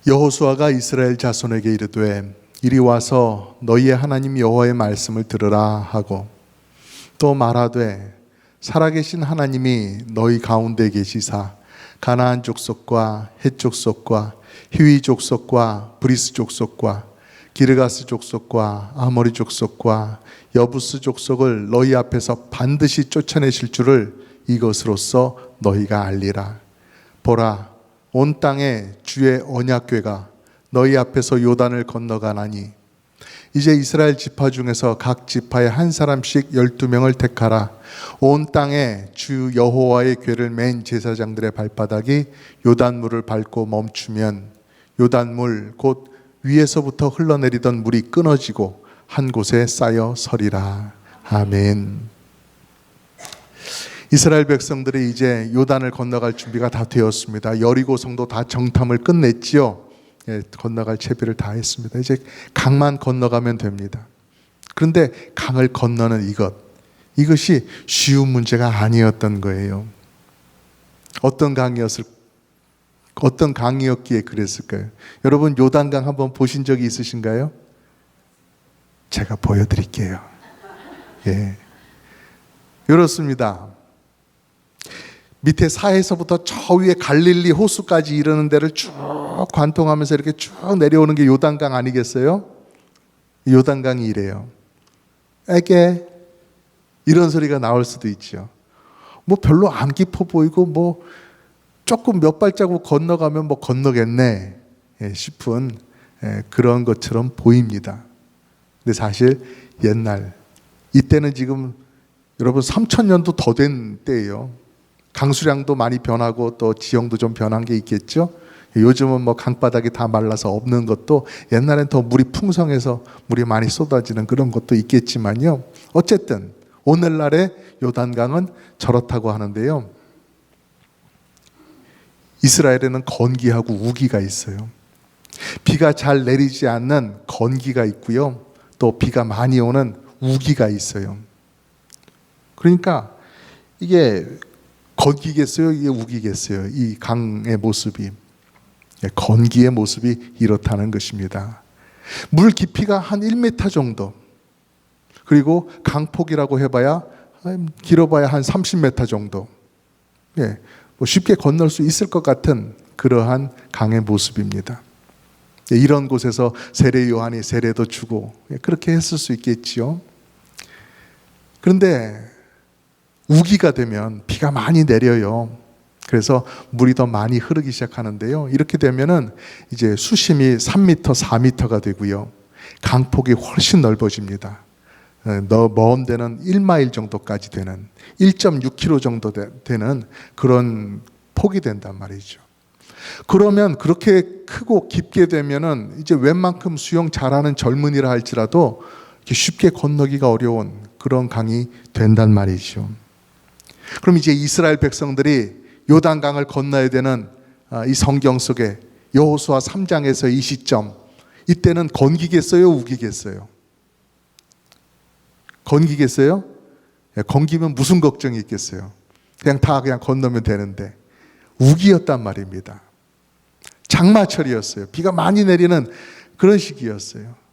여호수아가 이스라엘 자손에게 이르되 이리 와서 너희의 하나님 여호와의 말씀을 들으라 하고 또 말하되 살아계신 하나님이 너희 가운데 계시사 가나안 족속과 헷 족속과 히위 족속과 브리스 족속과 기르가스 족속과 아모리 족속과 여부스 족속을 너희 앞에서 반드시 쫓아내실 줄을 이것으로써 너희가 알리라. 보라, 온 땅에 주의 언약궤가 너희 앞에서 요단을 건너가나니 이제 이스라엘 지파 중에서 각 지파에 한 사람씩 12명을 택하라. 온 땅에 주 여호와의 궤를 맨 제사장들의 발바닥이 요단물을 밟고 멈추면 요단물 곧 위에서부터 흘러내리던 물이 끊어지고 한 곳에 쌓여 서리라. 아멘. 이스라엘 백성들이 이제 요단을 건너갈 준비가 다 되었습니다. 여리고 성도 다 정탐을 끝냈지요. 건너갈 채비를 다 했습니다. 이제 강만 건너가면 됩니다. 그런데 강을 건너는 이것이 쉬운 문제가 아니었던 거예요. 어떤 강이었기에 그랬을까요? 여러분 요단강 한번 보신 적이 있으신가요? 제가 보여드릴게요. 예, 이렇습니다. 밑에 사해서부터 저 위에 갈릴리 호수까지 이르는 데를 쭉 관통하면서 이렇게 쭉 내려오는 게 요단강 아니겠어요? 요단강이 이래요. 에게 이런 소리가 나올 수도 있죠. 뭐 별로 안 깊어 보이고 뭐 조금 몇 발자국 건너가면 뭐 건너겠네 싶은 그런 것처럼 보입니다. 근데 사실 옛날 이때는 지금 여러분 3000년도 더 된 때예요. 강수량도 많이 변하고 또 지형도 좀 변한 게 있겠죠. 요즘은 뭐 강바닥이 다 말라서 없는 것도 옛날엔 더 물이 풍성해서 물이 많이 쏟아지는 그런 것도 있겠지만요. 어쨌든 오늘날의 요단강은 저렇다고 하는데요. 이스라엘에는 건기하고 우기가 있어요. 비가 잘 내리지 않는 건기가 있고요. 또 비가 많이 오는 우기가 있어요. 그러니까 이게 건기겠어요? 이게 우기겠어요? 이 강의 모습이. 건기의 모습이 이렇다는 것입니다. 물 깊이가 한 1m 정도. 그리고 강폭이라고 해봐야 길어봐야 한 30m 정도. 예, 뭐 쉽게 건널 수 있을 것 같은 그러한 강의 모습입니다. 이런 곳에서 세례 요한이 세례도 주고 그렇게 했을 수 있겠지요. 그런데 우기가 되면 비가 많이 내려요. 그래서 물이 더 많이 흐르기 시작하는데요. 이렇게 되면은 이제 수심이 3m, 4m가 되고요. 강폭이 훨씬 넓어집니다. 먼 데는 1마일 정도까지 되는 1.6km 정도 되는 그런 폭이 된단 말이죠. 그러면 그렇게 크고 깊게 되면은 이제 웬만큼 수영 잘하는 젊은이라 할지라도 쉽게 건너기가 어려운 그런 강이 된단 말이죠. 그럼 이제 이스라엘 백성들이 요단강을 건너야 되는 이 성경 속에 여호수아 3장에서 이 시점, 이때는 건기겠어요? 우기겠어요? 건기겠어요? 건기면 무슨 걱정이 있겠어요? 그냥 건너면 되는데 우기였단 말입니다. 장마철이었어요. 비가 많이 내리는 그런 시기였어요.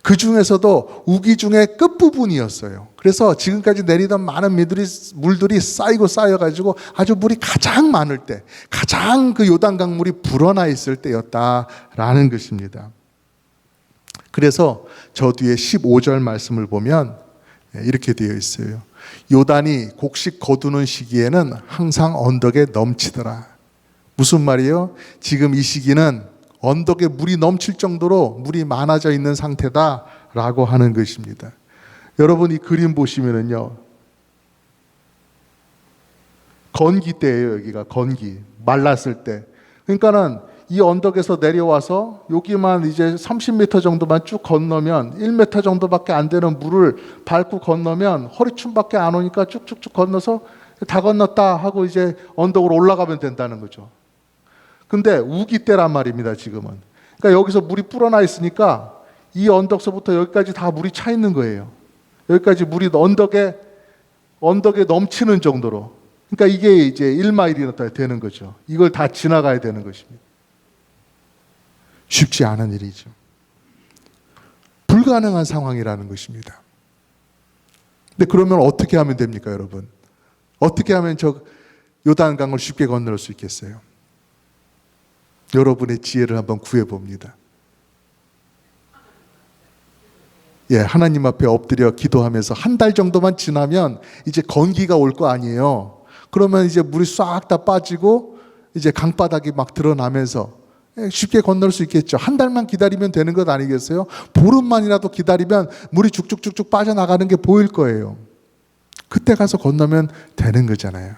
그 중에서도 우기 중에 끝부분이었어요. 그래서 지금까지 내리던 많은 물들이 쌓이고 쌓여가지고 아주 물이 가장 많을 때, 가장 그 요단강 물이 불어나 있을 때였다라는 것입니다. 그래서 저 뒤에 15절 말씀을 보면 이렇게 되어 있어요. 요단이 곡식 거두는 시기에는 항상 언덕에 넘치더라. 무슨 말이에요? 지금 이 시기는 언덕에 물이 넘칠 정도로 물이 많아져 있는 상태다라고 하는 것입니다. 여러분 이 그림 보시면은요, 건기 때예요. 여기가 건기, 말랐을 때. 그러니까는 이 언덕에서 내려와서 여기만 이제 30m 정도만 쭉 건너면 1m 정도밖에 안 되는 물을 밟고 건너면 허리춤밖에 안 오니까 쭉쭉쭉 건너서 다 건넜다 하고 이제 언덕으로 올라가면 된다는 거죠. 근데 우기 때란 말입니다, 지금은. 그러니까 여기서 물이 불어나 있으니까 이 언덕서부터 여기까지 다 물이 차 있는 거예요. 여기까지 물이 언덕에 넘치는 정도로. 그러니까 이게 이제 1마일이 되는 거죠. 이걸 다 지나가야 되는 것입니다. 쉽지 않은 일이죠. 불가능한 상황이라는 것입니다. 근데 그러면 어떻게 하면 됩니까, 여러분? 어떻게 하면 저 요단강을 쉽게 건널 수 있겠어요? 여러분의 지혜를 한번 구해봅니다. 예, 하나님 앞에 엎드려 기도하면서 한 달 정도만 지나면 이제 건기가 올 거 아니에요. 그러면 이제 물이 싹 다 빠지고 이제 강바닥이 막 드러나면서 쉽게 건널 수 있겠죠. 한 달만 기다리면 되는 것 아니겠어요? 보름만이라도 기다리면 물이 쭉쭉쭉쭉 빠져나가는 게 보일 거예요. 그때 가서 건너면 되는 거잖아요.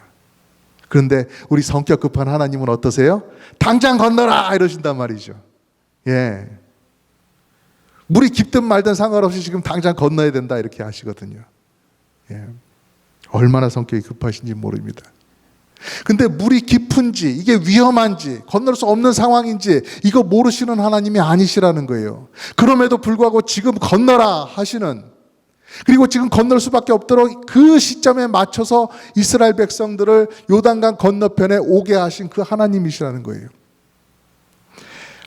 그런데 우리 성격 급한 하나님은 어떠세요? 당장 건너라 이러신단 말이죠. 예. 물이 깊든 말든 상관없이 지금 당장 건너야 된다 이렇게 하시거든요. 예. 얼마나 성격이 급하신지 모릅니다. 근데 물이 깊은지 이게 위험한지 건널 수 없는 상황인지 이거 모르시는 하나님이 아니시라는 거예요. 그럼에도 불구하고 지금 건너라 하시는, 그리고 지금 건널 수밖에 없도록 그 시점에 맞춰서 이스라엘 백성들을 요단강 건너편에 오게 하신 그 하나님이시라는 거예요.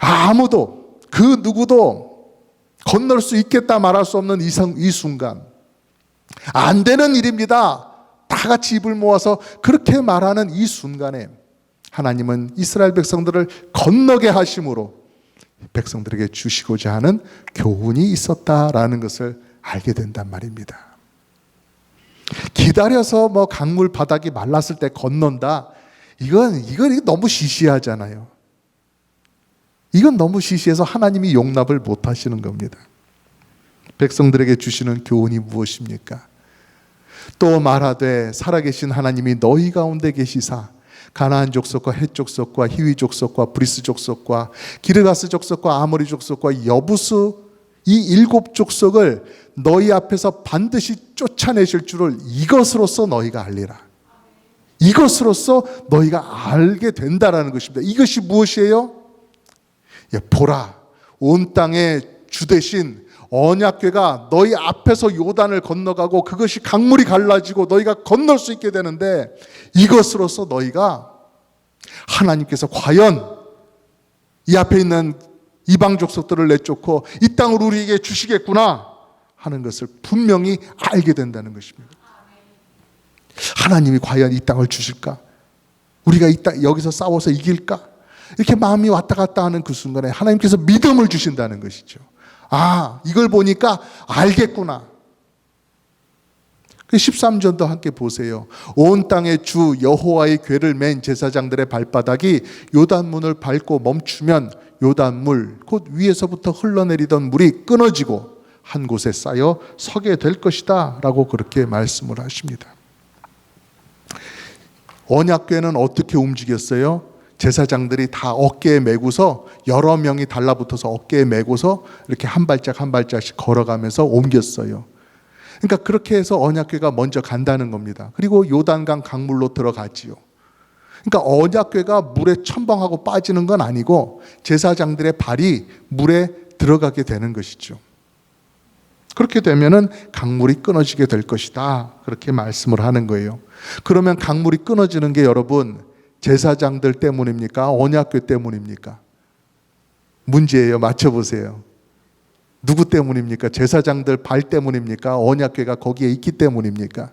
아무도 그 누구도 건널 수 있겠다 말할 수 없는 이 순간, 안 되는 일입니다, 다 같이 입을 모아서 그렇게 말하는 이 순간에 하나님은 이스라엘 백성들을 건너게 하심으로 백성들에게 주시고자 하는 교훈이 있었다라는 것을 알게 된단 말입니다. 기다려서 뭐 강물 바닥이 말랐을 때 건넌다, 이건 너무 시시하잖아요. 이건 너무 시시해서 하나님이 용납을 못 하시는 겁니다. 백성들에게 주시는 교훈이 무엇입니까? 또 말하되 살아계신 하나님이 너희 가운데 계시사 가나안 족속과 헷 족속과 히위 족속과 브리스 족속과 기르가스 족속과 아모리 족속과 여부스 이 7족속을 너희 앞에서 반드시 쫓아내실 줄을 이것으로써 너희가 알리라. 이것으로써 너희가 알게 된다라는 것입니다. 이것이 무엇이에요? 보라, 온 땅의 주 대신 언약궤가 너희 앞에서 요단을 건너가고 그것이 강물이 갈라지고 너희가 건널 수 있게 되는데, 이것으로서 너희가 하나님께서 과연 이 앞에 있는 이방 족속들을 내쫓고 이 땅을 우리에게 주시겠구나 하는 것을 분명히 알게 된다는 것입니다. 하나님이 과연 이 땅을 주실까? 우리가 이 땅 여기서 싸워서 이길까? 이렇게 마음이 왔다 갔다 하는 그 순간에 하나님께서 믿음을 주신다는 것이죠. 아, 이걸 보니까 알겠구나. 13절도 함께 보세요. 온 땅의 주 여호와의 궤를 맨 제사장들의 발바닥이 요단문을 밟고 멈추면 요단물 곧 위에서부터 흘러내리던 물이 끊어지고 한 곳에 쌓여 서게 될 것이다 라고 그렇게 말씀을 하십니다. 언약궤는 어떻게 움직였어요? 제사장들이 다 어깨에 메고서, 여러 명이 달라붙어서 어깨에 메고서 이렇게 한 발짝 한 발짝씩 걸어가면서 옮겼어요. 그러니까 그렇게 해서 언약궤가 먼저 간다는 겁니다. 그리고 요단강 강물로 들어가지요. 그러니까 언약궤가 물에 첨벙하고 빠지는 건 아니고 제사장들의 발이 물에 들어가게 되는 것이죠. 그렇게 되면은 강물이 끊어지게 될 것이다, 그렇게 말씀을 하는 거예요. 그러면 강물이 끊어지는 게 여러분 제사장들 때문입니까? 언약궤 때문입니까? 문제예요. 맞춰보세요. 누구 때문입니까? 제사장들 발 때문입니까? 언약궤가 거기에 있기 때문입니까?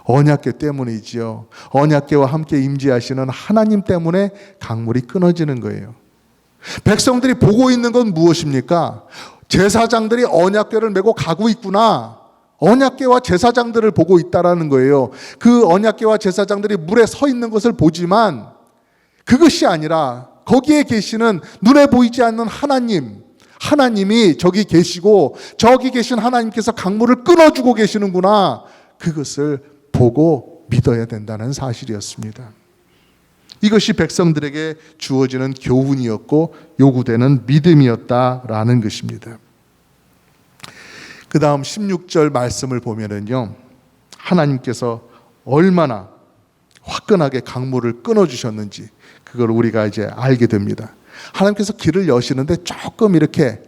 언약궤 때문이지요. 언약궤와 함께 임재하시는 하나님 때문에 강물이 끊어지는 거예요. 백성들이 보고 있는 건 무엇입니까? 제사장들이 언약궤를 메고 가고 있구나. 언약궤와 제사장들을 보고 있다라는 거예요. 그 언약궤와 제사장들이 물에 서 있는 것을 보지만 그것이 아니라 거기에 계시는 눈에 보이지 않는 하나님이 저기 계시고 저기 계신 하나님께서 강물을 끊어주고 계시는구나, 그것을 보고 믿어야 된다는 사실이었습니다. 이것이 백성들에게 주어지는 교훈이었고 요구되는 믿음이었다라는 것입니다. 그 다음 16절 말씀을 보면은요, 하나님께서 얼마나 화끈하게 강물을 끊어주셨는지 그걸 우리가 이제 알게 됩니다. 하나님께서 길을 여시는데 조금 이렇게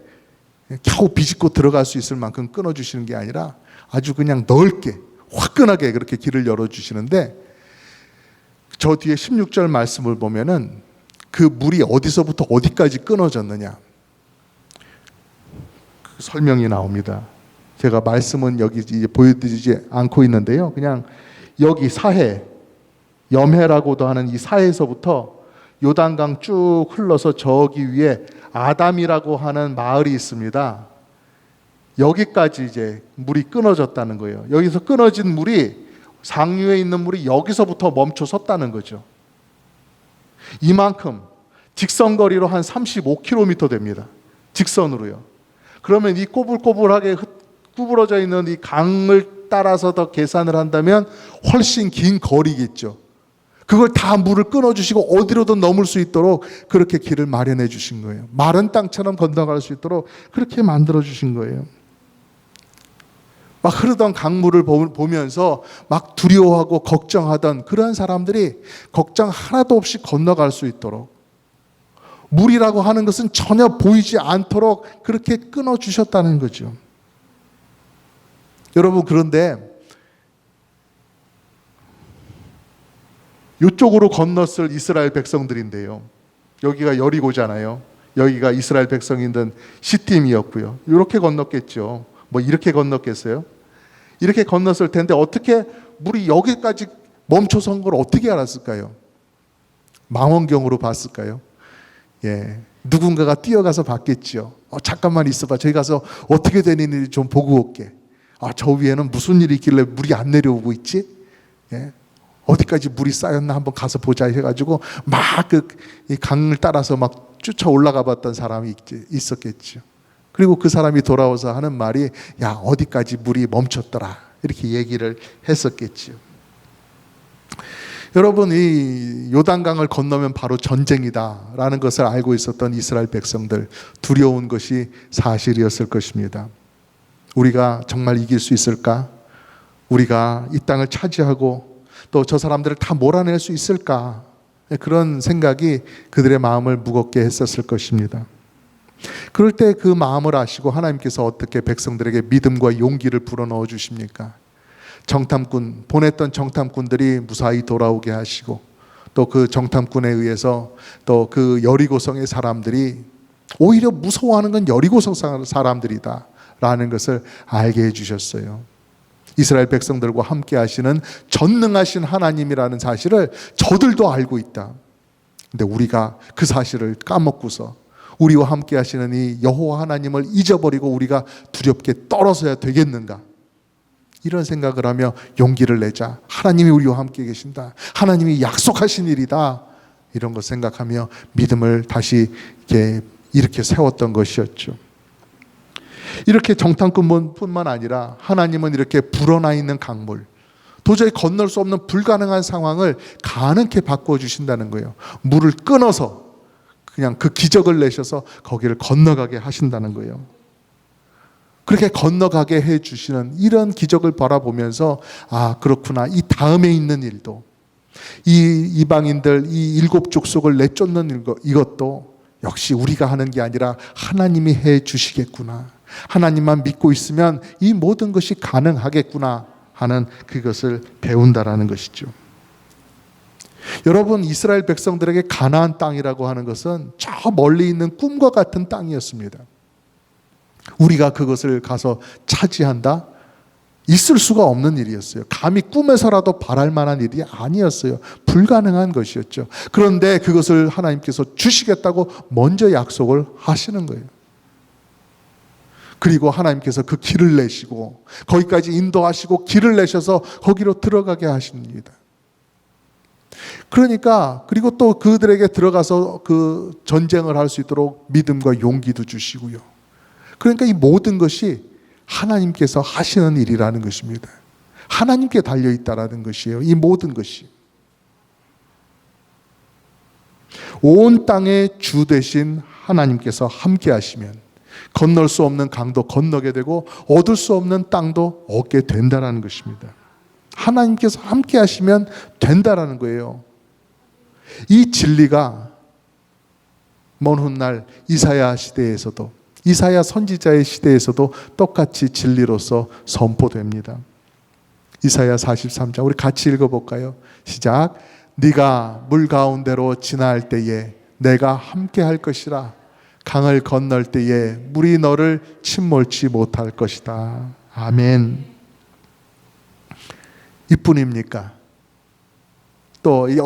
겨우 비집고 들어갈 수 있을 만큼 끊어주시는 게 아니라 아주 그냥 넓게 화끈하게 그렇게 길을 열어주시는데, 저 뒤에 16절 말씀을 보면은 그 물이 어디서부터 어디까지 끊어졌느냐, 설명이 나옵니다. 제가 말씀은 여기 이제 보여드리지 않고 있는데요. 그냥 여기 사해, 염해라고도 하는 이 사해에서부터 요단강 쭉 흘러서 저기 위에 아담이라고 하는 마을이 있습니다. 여기까지 이제 물이 끊어졌다는 거예요. 여기서 끊어진 물이, 상류에 있는 물이 여기서부터 멈춰 섰다는 거죠. 이만큼 직선거리로 한 35km 됩니다. 직선으로요. 그러면 이 꼬불꼬불하게 구부러져 있는 이 강을 따라서 더 계산을 한다면 훨씬 긴 거리겠죠. 그걸 다 물을 끊어주시고 어디로든 넘을 수 있도록 그렇게 길을 마련해 주신 거예요. 마른 땅처럼 건너갈 수 있도록 그렇게 만들어 주신 거예요. 막 흐르던 강물을 보면서 막 두려워하고 걱정하던 그런 사람들이 걱정 하나도 없이 건너갈 수 있도록, 물이라고 하는 것은 전혀 보이지 않도록 그렇게 끊어주셨다는 거죠. 여러분, 그런데 이쪽으로 건넜을 이스라엘 백성들인데요. 여기가 여리고잖아요. 여기가 이스라엘 백성이 있던 시팀이었고요. 이렇게 건넜겠죠. 뭐 이렇게 건넜겠어요? 이렇게 건넜을 텐데 어떻게 물이 여기까지 멈춰선 걸 어떻게 알았을까요? 망원경으로 봤을까요? 예, 누군가가 뛰어가서 봤겠죠. 잠깐만 있어봐. 저기 가서 어떻게 되는 일이 좀 보고 올게. 저 위에는 무슨 일이 있길래 물이 안 내려오고 있지? 예, 어디까지 물이 쌓였나 한번 가서 보자 해가지고 막 그 강을 따라서 막 쫓아 올라가 봤던 사람이 있었겠죠. 그리고 그 사람이 돌아와서 하는 말이, 야, 어디까지 물이 멈췄더라, 이렇게 얘기를 했었겠죠. 여러분, 이 요단강을 건너면 바로 전쟁이다라는 것을 알고 있었던 이스라엘 백성들, 두려운 것이 사실이었을 것입니다. 우리가 정말 이길 수 있을까? 우리가 이 땅을 차지하고 또 저 사람들을 다 몰아낼 수 있을까? 그런 생각이 그들의 마음을 무겁게 했었을 것입니다. 그럴 때 그 마음을 아시고 하나님께서 어떻게 백성들에게 믿음과 용기를 불어넣어 주십니까? 정탐꾼, 보냈던 정탐꾼들이 무사히 돌아오게 하시고, 또 그 정탐꾼에 의해서 또 그 여리고성의 사람들이 오히려 무서워하는 건 여리고성 사람들이다 라는 것을 알게 해주셨어요. 이스라엘 백성들과 함께 하시는 전능하신 하나님이라는 사실을 저들도 알고 있다. 근데 우리가 그 사실을 까먹고서 우리와 함께 하시는 이 여호와 하나님을 잊어버리고 우리가 두렵게 떨어져야 되겠는가? 이런 생각을 하며 용기를 내자. 하나님이 우리와 함께 계신다. 하나님이 약속하신 일이다. 이런 거 생각하며 믿음을 다시 이렇게 세웠던 것이었죠. 이렇게 정탐꾼뿐만 아니라 하나님은 이렇게 불어나 있는 강물, 도저히 건널 수 없는 불가능한 상황을 가능케 바꿔주신다는 거예요. 물을 끊어서 그냥 그 기적을 내셔서 거기를 건너가게 하신다는 거예요. 그렇게 건너가게 해주시는 이런 기적을 바라보면서, 그렇구나, 이 다음에 있는 일도, 이 이방인들, 이 일곱 족속을 내쫓는 이것도 역시 우리가 하는 게 아니라 하나님이 해주시겠구나, 하나님만 믿고 있으면 이 모든 것이 가능하겠구나 하는 그것을 배운다라는 것이죠. 여러분, 이스라엘 백성들에게 가나안 땅이라고 하는 것은 저 멀리 있는 꿈과 같은 땅이었습니다. 우리가 그것을 가서 차지한다? 있을 수가 없는 일이었어요. 감히 꿈에서라도 바랄 만한 일이 아니었어요. 불가능한 것이었죠. 그런데 그것을 하나님께서 주시겠다고 먼저 약속을 하시는 거예요. 그리고 하나님께서 그 길을 내시고 거기까지 인도하시고 길을 내셔서 거기로 들어가게 하십니다. 그러니까, 그리고 또 그들에게 들어가서 그 전쟁을 할 수 있도록 믿음과 용기도 주시고요. 그러니까 이 모든 것이 하나님께서 하시는 일이라는 것입니다. 하나님께 달려있다라는 것이에요. 이 모든 것이. 온 땅의 주 되신 하나님께서 함께 하시면 건널 수 없는 강도 건너게 되고 얻을 수 없는 땅도 얻게 된다라는 것입니다. 하나님께서 함께 하시면 된다라는 거예요. 이 진리가 먼 훗날 이사야 시대에서도, 이사야 선지자의 시대에서도 똑같이 진리로서 선포됩니다. 이사야 43장 우리 같이 읽어볼까요? 시작. 네가 물 가운데로 지나갈 때에 내가 함께 할 것이라. 강을 건널 때에 물이 너를 침몰치 못할 것이다. 아멘. 이뿐입니까? 또 이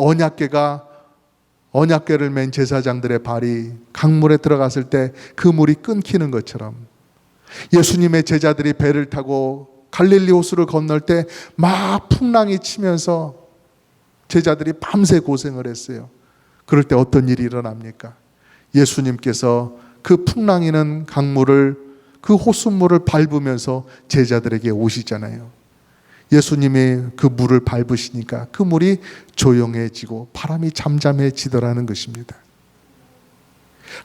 언약궤를 맨 제사장들의 발이 강물에 들어갔을 때 그 물이 끊기는 것처럼 예수님의 제자들이 배를 타고 갈릴리 호수를 건널 때 막 풍랑이 치면서 제자들이 밤새 고생을 했어요. 그럴 때 어떤 일이 일어납니까? 예수님께서 그 풍랑이는 강물을, 그 호수물을 밟으면서 제자들에게 오시잖아요. 예수님이 그 물을 밟으시니까 그 물이 조용해지고 바람이 잠잠해지더라는 것입니다.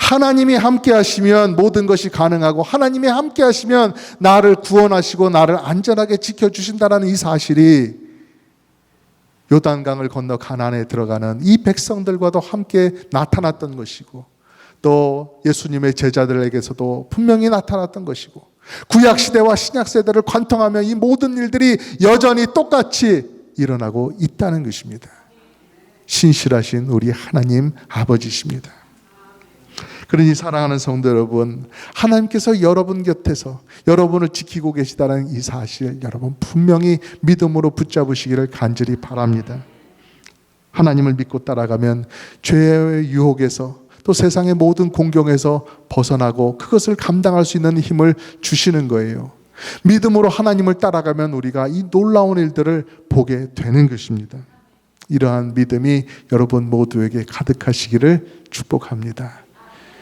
하나님이 함께 하시면 모든 것이 가능하고, 하나님이 함께 하시면 나를 구원하시고 나를 안전하게 지켜주신다는 이 사실이 요단강을 건너 가나안에 들어가는 이 백성들과도 함께 나타났던 것이고, 또 예수님의 제자들에게서도 분명히 나타났던 것이고, 구약시대와 신약시대를 관통하며 이 모든 일들이 여전히 똑같이 일어나고 있다는 것입니다. 신실하신 우리 하나님 아버지십니다. 그러니 사랑하는 성도 여러분, 하나님께서 여러분 곁에서 여러분을 지키고 계시다는 이 사실, 여러분 분명히 믿음으로 붙잡으시기를 간절히 바랍니다. 하나님을 믿고 따라가면 죄의 유혹에서, 또 세상의 모든 공경에서 벗어나고 그것을 감당할 수 있는 힘을 주시는 거예요. 믿음으로 하나님을 따라가면 우리가 이 놀라운 일들을 보게 되는 것입니다. 이러한 믿음이 여러분 모두에게 가득하시기를 축복합니다.